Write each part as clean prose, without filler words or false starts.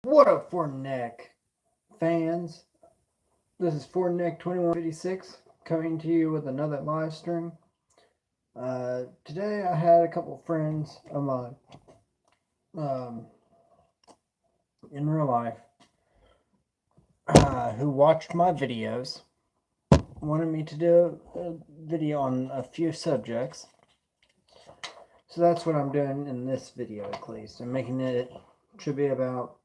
What up, Fortnite fans? This is Fortnite 2156 coming to you with another live stream. Today I had a couple friends of mine um, in real life who watched my videos, wanted me to do a video on a few subjects. So that's what I'm doing in this video at least. I'm making it, should be about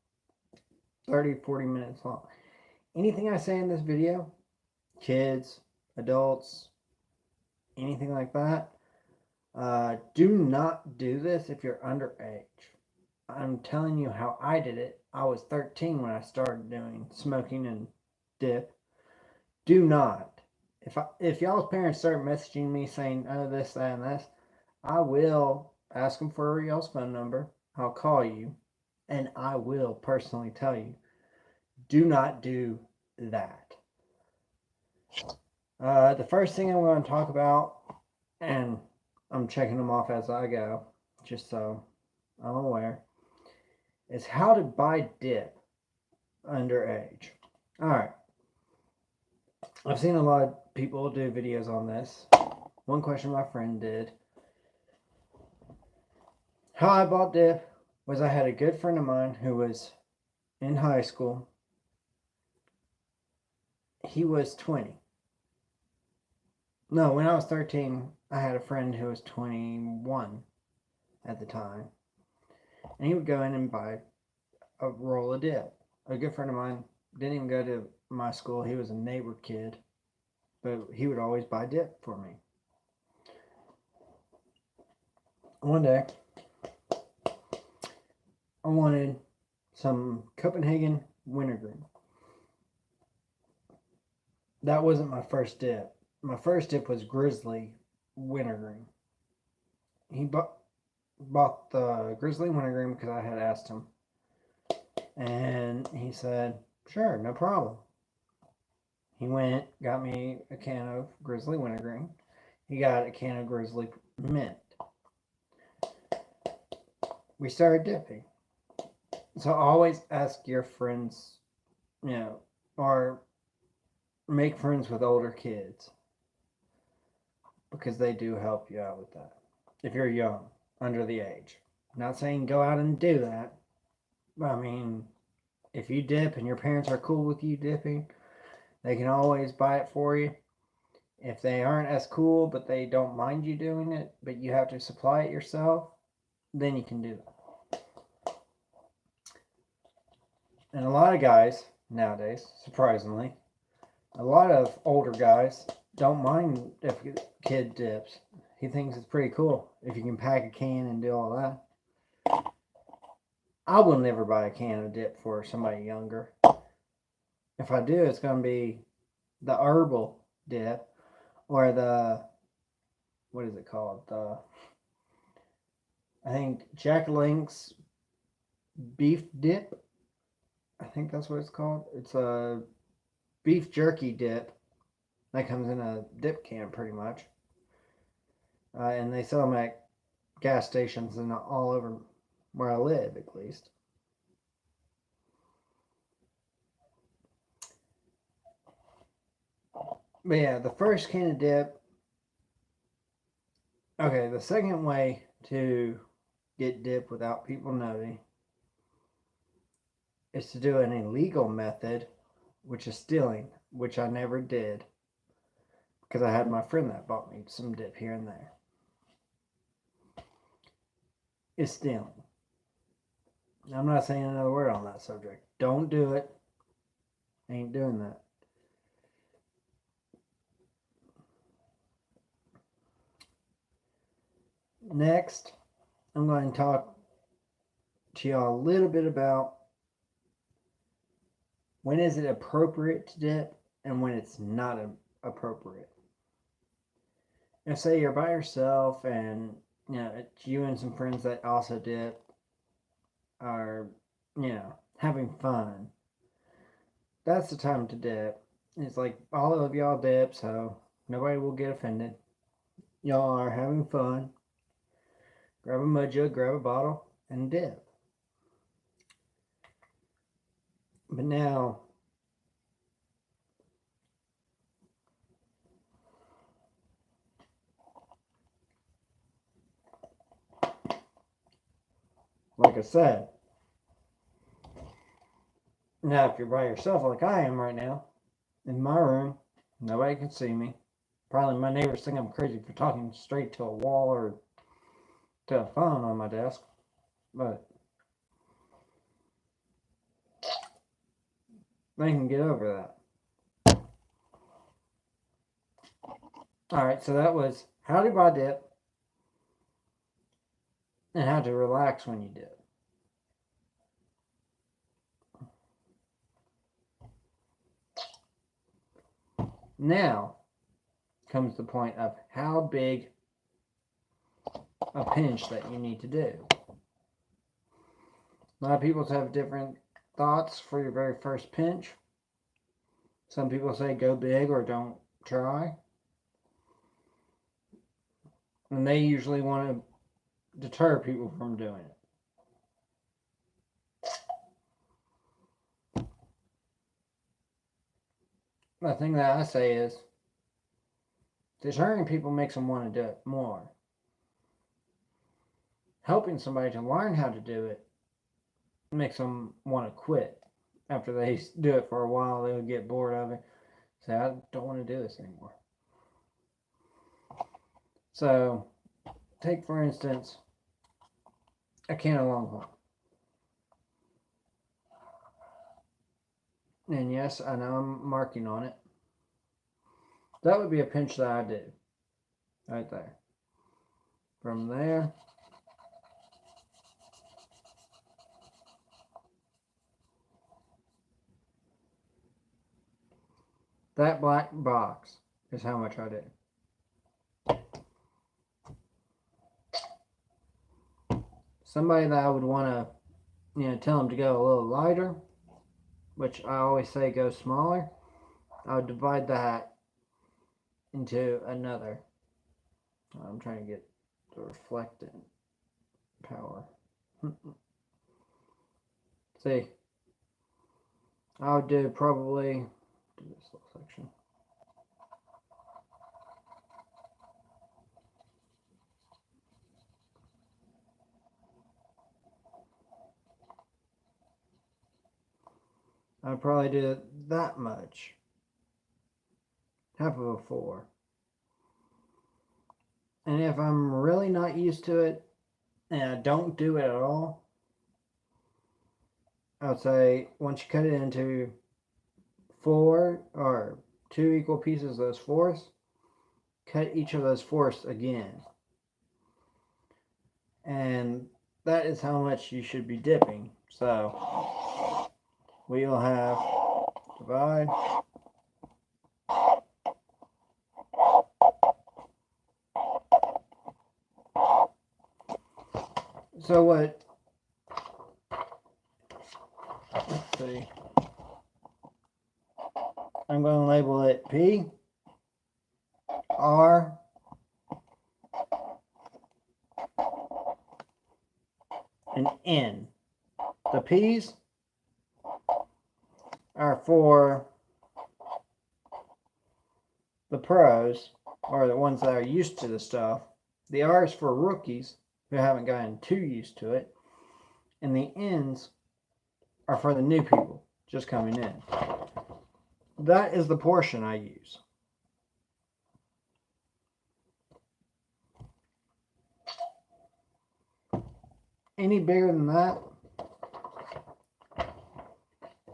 30-40 minutes long. Anything I say in this video, kids, adults, anything like that, do not do this if you're underage. I'm telling you how I did it. I was 13 when I started doing smoking and dip. Do not. If y'all's parents start messaging me saying, oh, this, that, and this, I will ask them for y'all's phone number. I'll call you, and I will personally tell you, do not do that. The first thing I'm going to talk about, and I'm checking them off as I go, just so I'm aware, is how to buy dip underage. Alright, I've seen a lot of people do videos on this. One question my friend did. How I bought dip was I had a good friend of mine who was in high school. He was 20. No, when I was 13, I had a friend who was 21 at the time. And he would go in and buy a roll of dip. A good friend of mine didn't even go to my school. He was a neighbor kid, but he would always buy dip for me. One day, I wanted some Copenhagen wintergreen. That wasn't my first dip. My first dip was Grizzly wintergreen. He bought the Grizzly wintergreen because I had asked him. And he said, sure, no problem. He went, got me a can of Grizzly wintergreen. He got a can of Grizzly mint. We started dipping. So always ask your friends, or make friends with older kids because they do help you out with that. If you're young, under the age. I'm not saying go out and do that. But I mean, if you dip and your parents are cool with you dipping, they can always buy it for you. If they aren't as cool, but they don't mind you doing it, but you have to supply it yourself, then you can do that. And a lot of guys nowadays, surprisingly, a lot of older guys don't mind if a kid dips. He thinks it's pretty cool if you can pack a can and do all that. I will never buy a can of dip for somebody younger. If I do, it's going to be the herbal dip or what is it called? I think Jack Link's beef dip. I think that's what it's called. It's a beef jerky dip that comes in a dip can pretty much. And they sell them at gas stations and all over where I live, at least. But yeah, the first can of dip. Okay, the second way to get dip without people knowing is to do an illegal method, which is stealing, which I never did because I had my friend that bought me some dip here and there. It's stealing. I'm not saying another word on that subject. Don't do it. Ain't doing that. Next, I'm going to talk to y'all a little bit about when is it appropriate to dip and when it's not appropriate. If say you're by yourself and it's you and some friends that also dip are having fun, that's the time to dip. It's like all of y'all dip, so nobody will get offended. Y'all are having fun. Grab a mud jug, grab a bottle, and dip. But now, like I said, now if you're by yourself like I am right now, in my room, nobody can see me. Probably my neighbors think I'm crazy for talking straight to a wall or to a phone on my desk. But they can get over that. Alright, so that was how to buy dip and how to relax when you dip. Now comes the point of how big a pinch that you need to do. A lot of people have different thoughts for your very first pinch. Some people say go big or don't try. And they usually want to deter people from doing it. The thing that I say is deterring people makes them want to do it more. Helping somebody to learn how to do it makes them want to quit. After they do it for a while, they'll get bored of it. Say, I don't want to do this anymore. So, take for instance a can of Longhorn. And yes, I know I'm marking on it. That would be a pinch that I do. Right there. From there. That black box is how much I do. Somebody that I would want to, tell them to go a little lighter, which I always say go smaller, I would divide that into another. I'm trying to get the reflecting power. See, I would do probably this little section. I'd probably do that much. Half of a 4. And if I'm really not used to it and I don't do it at all, I would say once you cut it into 4 or 2 equal pieces of those fourths, cut each of those fourths again. And that is how much you should be dipping. So we'll have divide. So what? Let's see. I'm going to label it P, R, and N. The P's are for the pros, or the ones that are used to the stuff. The R is for rookies who haven't gotten too used to it. And the N's are for the new people just coming in. That is the portion I use. Any bigger than that,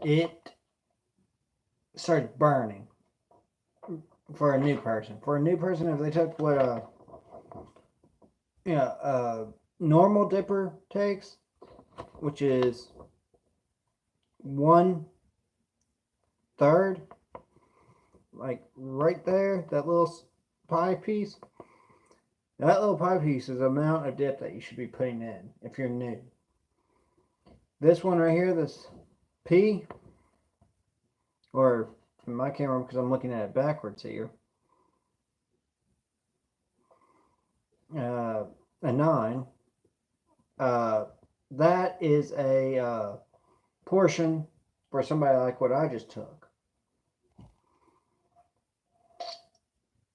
it starts burning for a new person. For a new person, if they took what a normal dipper takes, which is 1/3, like right there, that little pie piece. That little pie piece is the amount of dip that you should be putting in if you're new. This one right here, this P, or in my camera because I'm looking at it backwards here, a 9, that is a portion for somebody like what I just took.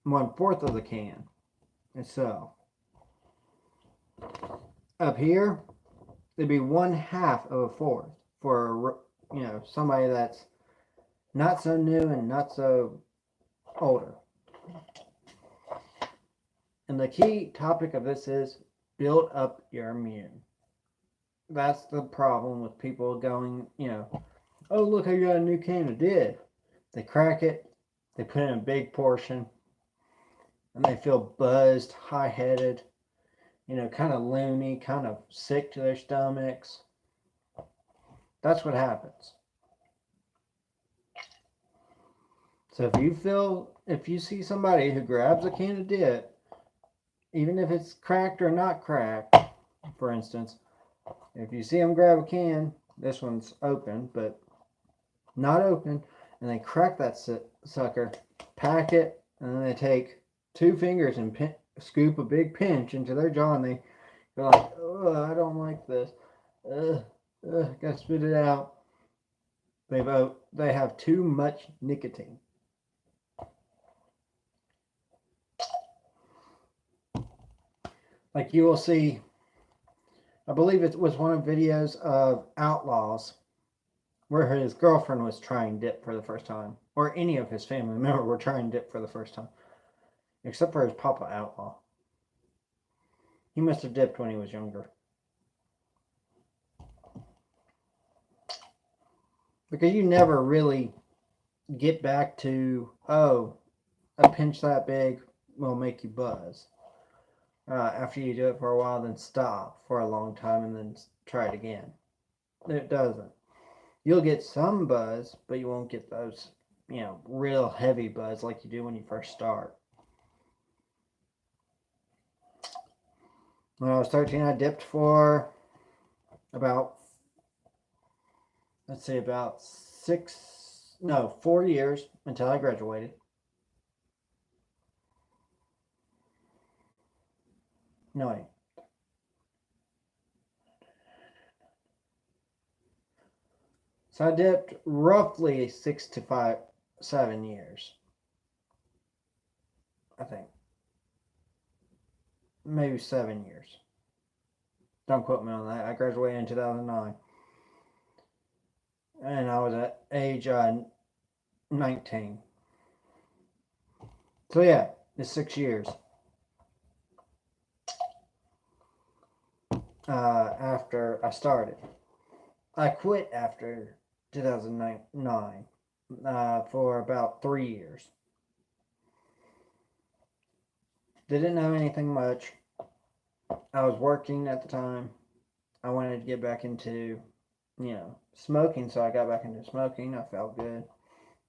1/4 of the can itself. Up here, it'd be 1/2 of a fourth for somebody that's not so new and not so older. And the key topic of this is build up your immune. That's the problem with people going, oh, look, I got a new can of dip. They crack it, they put in a big portion, and they feel buzzed, high-headed, kind of loony, kind of sick to their stomachs. That's what happens. So if you see somebody who grabs a can of dip, even if it's cracked or not cracked, for instance, if you see them grab a can, this one's open, but not open, and they crack that sucker, pack it, and then they take 2 fingers and scoop a big pinch into their jaw, and they're like, oh, I don't like this. Gotta spit it out. They have too much nicotine. Like you will see, I believe it was one of videos of Outlaws where his girlfriend was trying dip for the first time, or any of his family members were trying dip for the first time, except for his Papa Outlaw. He must have dipped when he was younger. Because you never really get back to, oh, a pinch that big will make you buzz. After you do it for a while, then stop for a long time and then try it again. It doesn't. You'll get some buzz, but you won't get those, real heavy buzz like you do when you first start. When I was 13, I dipped for about 4 years until I graduated. No, wait. So I dipped roughly 6 to 7 years. I think. Maybe 7 years. Don't quote me on that. I graduated in 2009. And I was at age 19. So yeah, it's 6 years. After I started. I quit after 2009 for about 3 years. Didn't know anything much. I was working at the time. I wanted to get back into, smoking, so I got back into smoking. I felt good.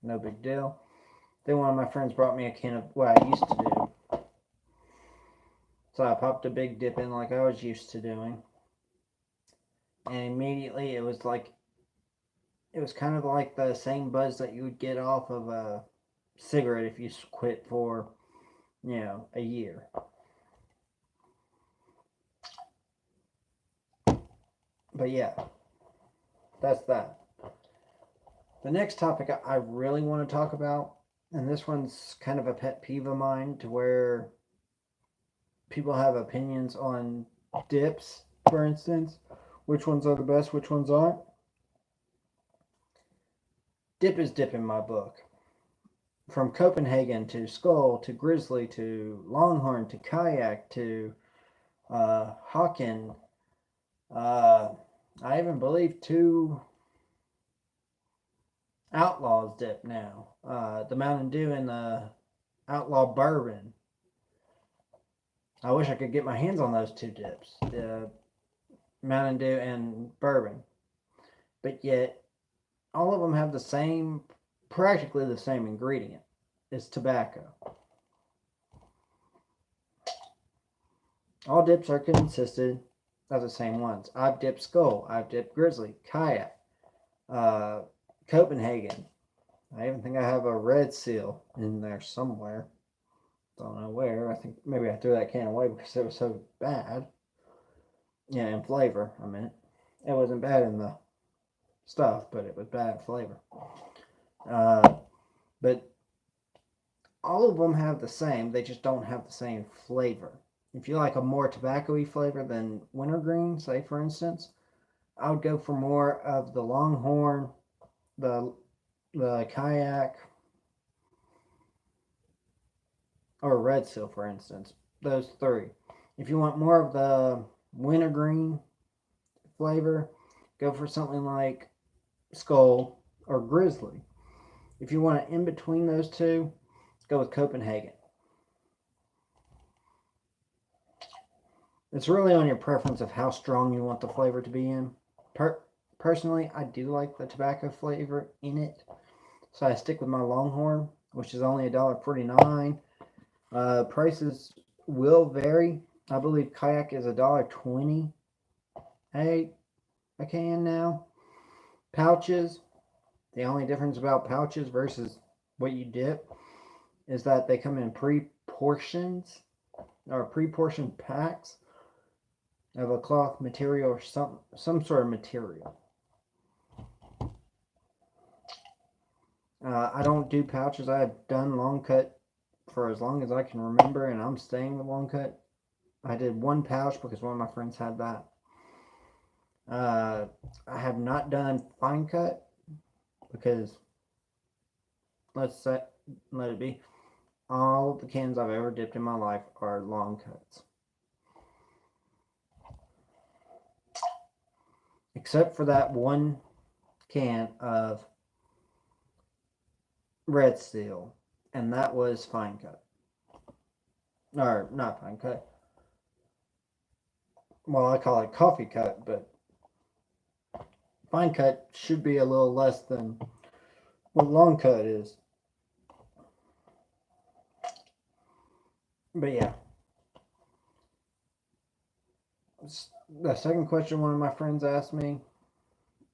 No big deal. Then one of my friends brought me a can of what I used to do. So I popped a big dip in like I was used to doing. And immediately it was kind of like the same buzz that you would get off of a cigarette if you quit for, a year. But yeah, that's that. The next topic I really want to talk about, and this one's kind of a pet peeve of mine, to where people have opinions on dips, for instance. Which ones are the best, which ones aren't. Dip is dip in my book. From Copenhagen to Skull to Grizzly to Longhorn to Kayak to Hawken. I even believe 2 Outlaws dip now. The Mountain Dew and the Outlaw Bourbon. I wish I could get my hands on those 2 dips. The Mountain Dew and Bourbon. But yet, all of them have practically the same ingredient. It's tobacco. All dips are consisted of the same ones. I've dipped Skull. I've dipped Grizzly. Kayak. Copenhagen. I even think I have a Red Seal in there somewhere. Don't know where. I think maybe I threw that can away because it was so bad. Yeah, in flavor, I meant. It wasn't bad in the stuff, but it was bad flavor. But all of them have the same, they just don't have the same flavor. If you like a more tobacco-y flavor than wintergreen, say for instance, I would go for more of the Longhorn, the Kayak, or Red Seal, for instance. Those three. If you want more of the wintergreen flavor, go for something like Skull or Grizzly. If you want it in between those two, go with Copenhagen. It's really on your preference of how strong you want the flavor to be in. Personally, I do like the tobacco flavor in it, so I stick with my Longhorn, which is only $1.49. Prices will vary. I believe Kayak is $1.20 a can now. Pouches, the only difference about pouches versus what you dip is that they come in pre-portions or pre-portioned packs of a cloth material or some sort of material. I don't do pouches. I've done long cut for as long as I can remember, and I'm staying with long cut. I did one pouch because one of my friends had that. I have not done fine cut because let it be. All of the cans I've ever dipped in my life are long cuts. Except for that one can of Red Seal, and that was fine cut. Or not fine cut. Well, I call it coffee cut, but fine cut should be a little less than what long cut is. But yeah. The second question one of my friends asked me,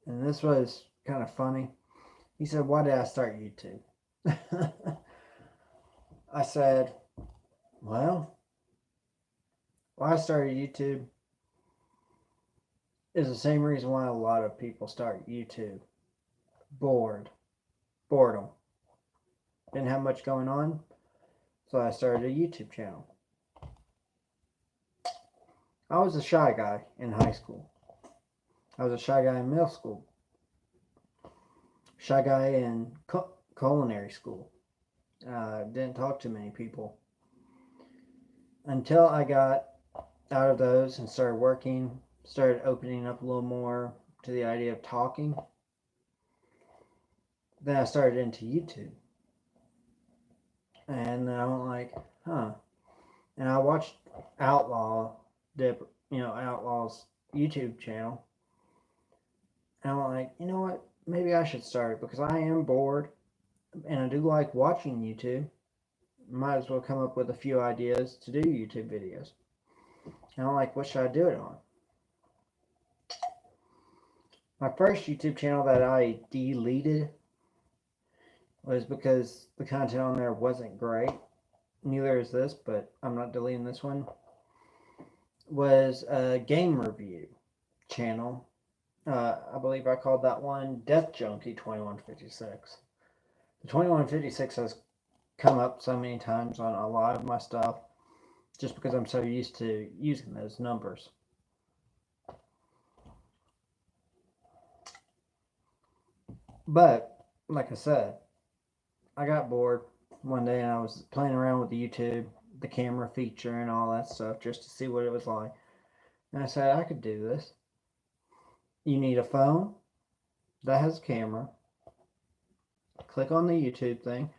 and this was kind of funny. He said, "Why did I start YouTube?" I said, "Well, why I started YouTube is the same reason why a lot of people start YouTube. Boredom. Didn't have much going on, so I started a YouTube channel. I was a shy guy in high school. I was a shy guy in middle school. Shy guy in culinary school. Didn't talk to many people. Until I got out of those and started working, started opening up a little more to the idea of talking. Then I started into YouTube. And then I went like, huh. And I watched Outlaw's YouTube channel. And I went like, you know what? Maybe I should start it because I am bored and I do like watching YouTube. Might as well come up with a few ideas to do YouTube videos. And I'm like, what should I do it on? My first YouTube channel that I deleted was because the content on there wasn't great. Neither is this, but I'm not deleting this one. Was a game review channel. I believe I called that one Death Junkie 2156. The 2156 has come up so many times on a lot of my stuff just because I'm so used to using those numbers. But, like I said, I got bored one day and I was playing around with the YouTube, the camera feature and all that stuff just to see what it was like. And I said, I could do this. You need a phone that has a camera. Click on the YouTube thing,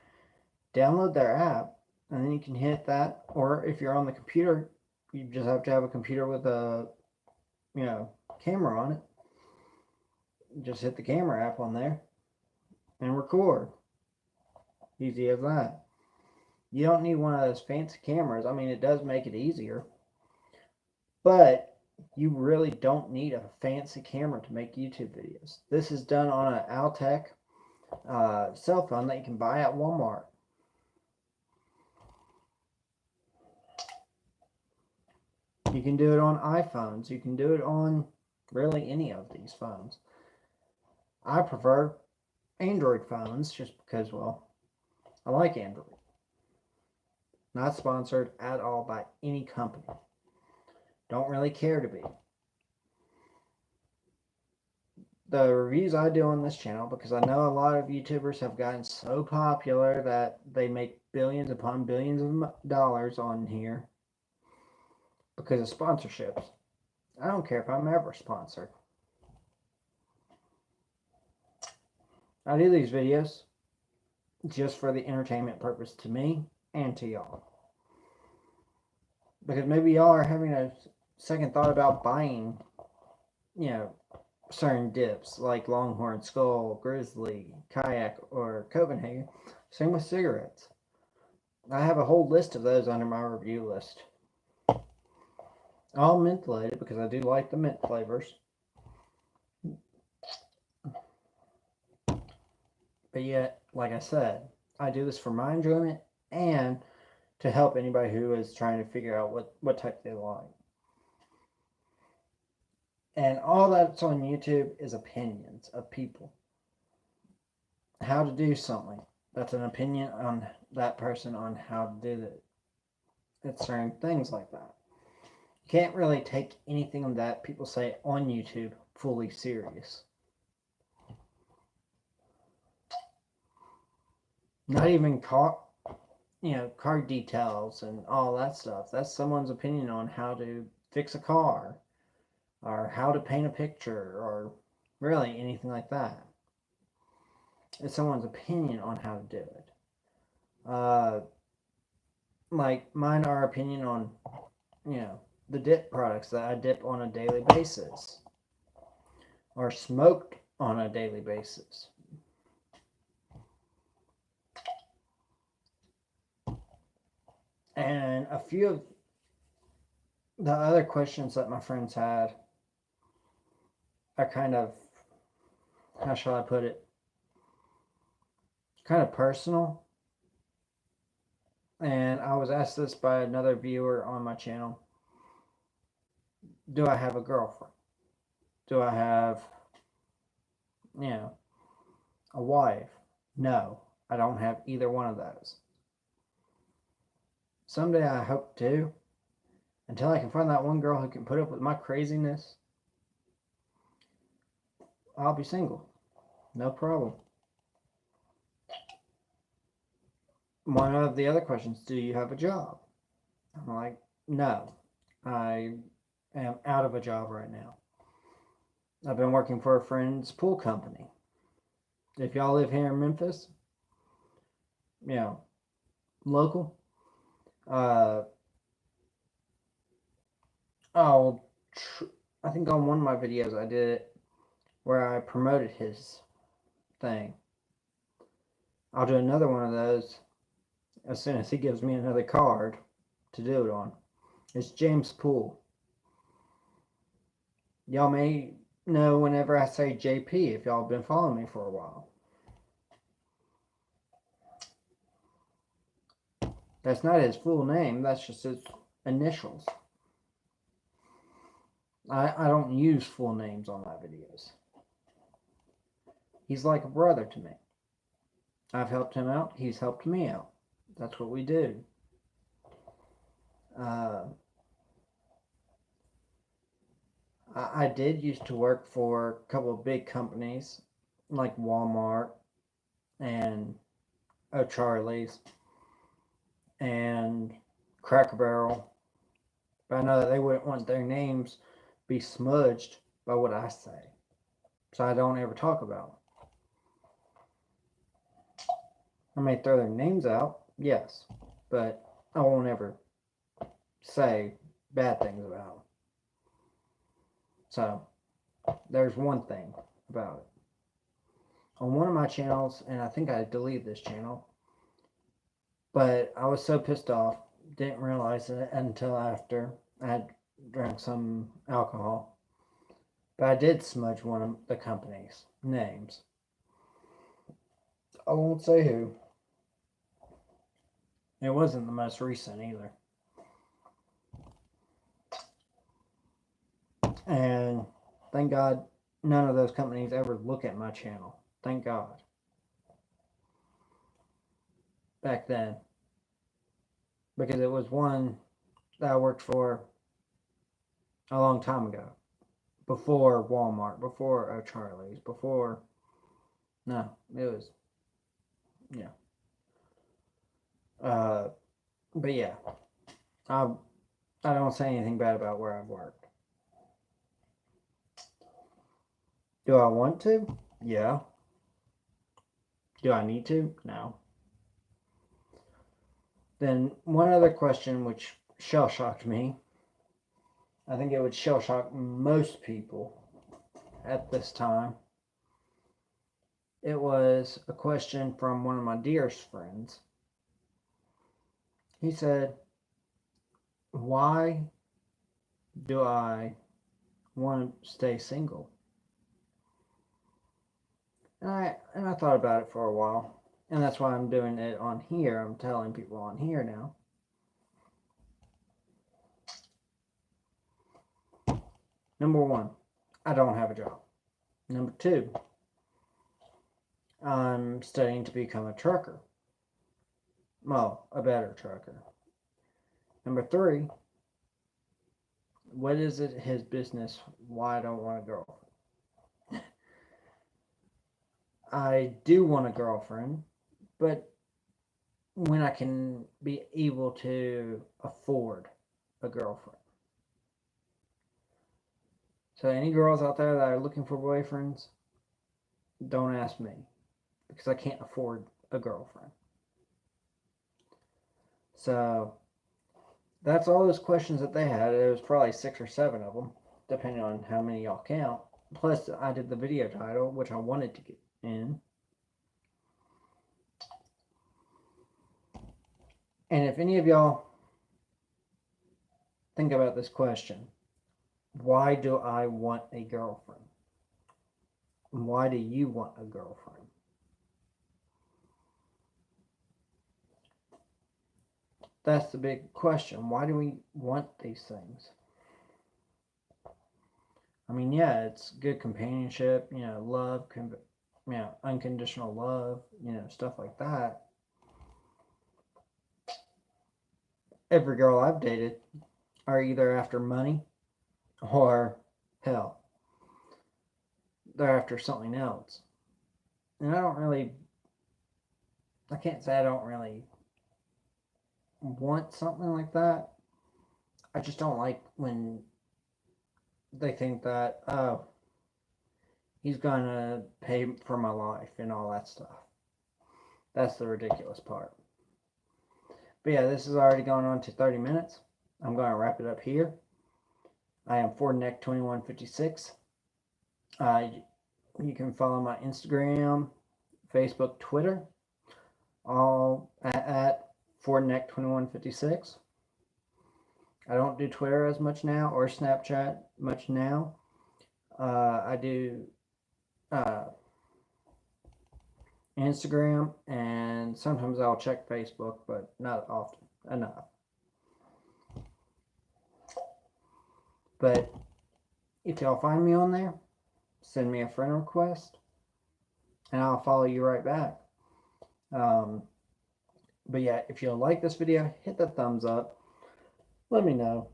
download their app, and then you can hit that. Or if you're on the computer, you just have to have a computer with a camera on it. Just hit the camera app on there and record. Easy as that. You don't need one of those fancy cameras. I mean, it does make it easier, but you really don't need a fancy camera to make YouTube videos. This is done on an Altec cell phone that you can buy at Walmart. You can do it on iPhones. You can do it on really any of these phones. I prefer Android phones just because, well, I like Android. Not sponsored at all by any company. Don't really care to be. The reviews I do on this channel, because I know a lot of YouTubers have gotten so popular that they make billions upon billions of dollars on here because of sponsorships. I don't care if I'm ever sponsored. I do these videos just for the entertainment purpose to me and to y'all. Because maybe y'all are having a second thought about buying, certain dips like Longhorn, Skull, Grizzly, Kayak, or Copenhagen. Same with cigarettes. I have a whole list of those under my review list. All mentholated because I do like the mint flavors. But yet, like I said, I do this for my enjoyment and to help anybody who is trying to figure out what type they like. And all that's on YouTube is opinions of people. How to do something. That's an opinion on that person on how to do it. It's certain things like that. You can't really take anything that people say on YouTube fully serious. Not even car details and all that stuff. That's someone's opinion on how to fix a car or how to paint a picture or really anything like that. It's someone's opinion on how to do it. Like mine are opinion on, the dip products that I dip on a daily basis or smoked on a daily basis. And a few of the other questions that my friends had are kind of, how shall I put it, kind of personal. And I was asked this by another viewer on my channel. Do I have a girlfriend? Do I have, a wife? No, I don't have either one of those. Someday I hope to. Until I can find that one girl who can put up with my craziness, I'll be single. No problem. One of the other questions, do you have a job? I'm like, no. I am out of a job right now. I've been working for a friend's pool company. If y'all live here in Memphis, local, I think on one of my videos I did it where I promoted his thing. I'll do another one of those as soon as he gives me another card to do it on. It's James Pool. Y'all may know whenever I say JP if y'all have been following me for a while. That's not his full name, that's just his initials. I don't use full names on my videos. He's like a brother to me. I've helped him out, he's helped me out. That's what we do. I did used to work for a couple of big companies like Walmart and O'Charlie's and Cracker Barrel. But I know that they wouldn't want their names be smudged by what I say. So I don't ever talk about them. I may throw their names out, yes, but I won't ever say bad things about them. So there's one thing about it. On one of my channels, and I think I deleted this channel, but I was so pissed off, didn't realize it until after I had drank some alcohol. But I did smudge one of the company's names. I won't say who. It wasn't the most recent either. And thank God none of those companies ever look at my channel. Thank God. Back then. Because it was one that I worked for a long time ago. Before Walmart, before O'Charlie's, before... No, it was... Yeah. But yeah. I don't say anything bad about where I've worked. Do I want to? Yeah. Do I need to? No. Then one other question which shell-shocked me. I think it would shell-shock most people at this time. It was a question from one of my dearest friends. He said, why do I want to stay single? And I thought about it for a while. And that's why I'm doing it on here. I'm telling people on here now. Number one, I don't have a job. Number two, I'm studying to become a trucker. Well, a better trucker. Number three, what is it his business why I don't want a girlfriend? I do want a girlfriend, but when I can be able to afford a girlfriend. So any girls out there that are looking for boyfriends, don't ask me, because I can't afford a girlfriend. So that's all those questions that they had. It was probably 6 or 7 of them, depending on how many y'all count. Plus, I did the video title, which I wanted to get in. And if any of y'all think about this question, why do I want a girlfriend? Why do you want a girlfriend? That's the big question. Why do we want these things? I mean, yeah, it's good companionship, love, unconditional love, stuff like that. Every girl I've dated are either after money or, hell, they're after something else. And I can't say I don't really want something like that. I just don't like when they think that, oh, he's gonna pay for my life and all that stuff. That's the ridiculous part. But yeah, this is already going on to 30 minutes. I'm going to wrap it up here. I am FordNeck2156. You can follow my Instagram, Facebook, Twitter, all at FordNeck2156. I don't do Twitter as much now, or Snapchat much now. I do Instagram, and sometimes I'll check Facebook, but not often enough. But if y'all find me on there, send me a friend request, and I'll follow you right back. But yeah, if you like this video, hit the thumbs up. Let me know.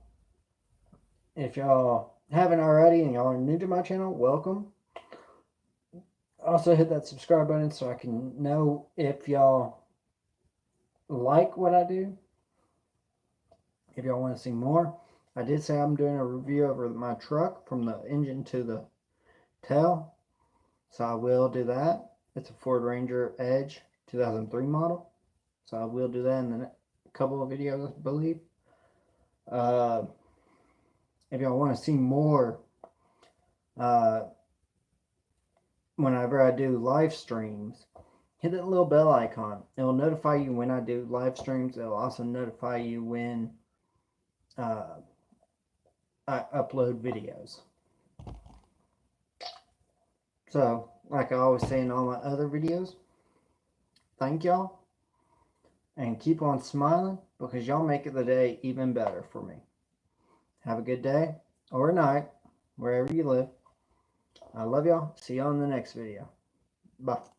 If y'all haven't already and y'all are new to my channel, welcome. Also hit that subscribe button so I can know if y'all like what I do. If y'all want to see more. I did say I'm doing a review over my truck from the engine to the tail. So I will do that. It's a Ford Ranger Edge 2003 model. So I will do that in the next couple of videos, I believe. If y'all want to see more, whenever I do live streams, hit that little bell icon. It will notify you when I do live streams. It will also notify you when I upload videos. So, like I always say in all my other videos, thank y'all. And keep on smiling, because y'all make it the day even better for me. Have a good day or night, wherever you live. I love y'all. See y'all in the next video. Bye.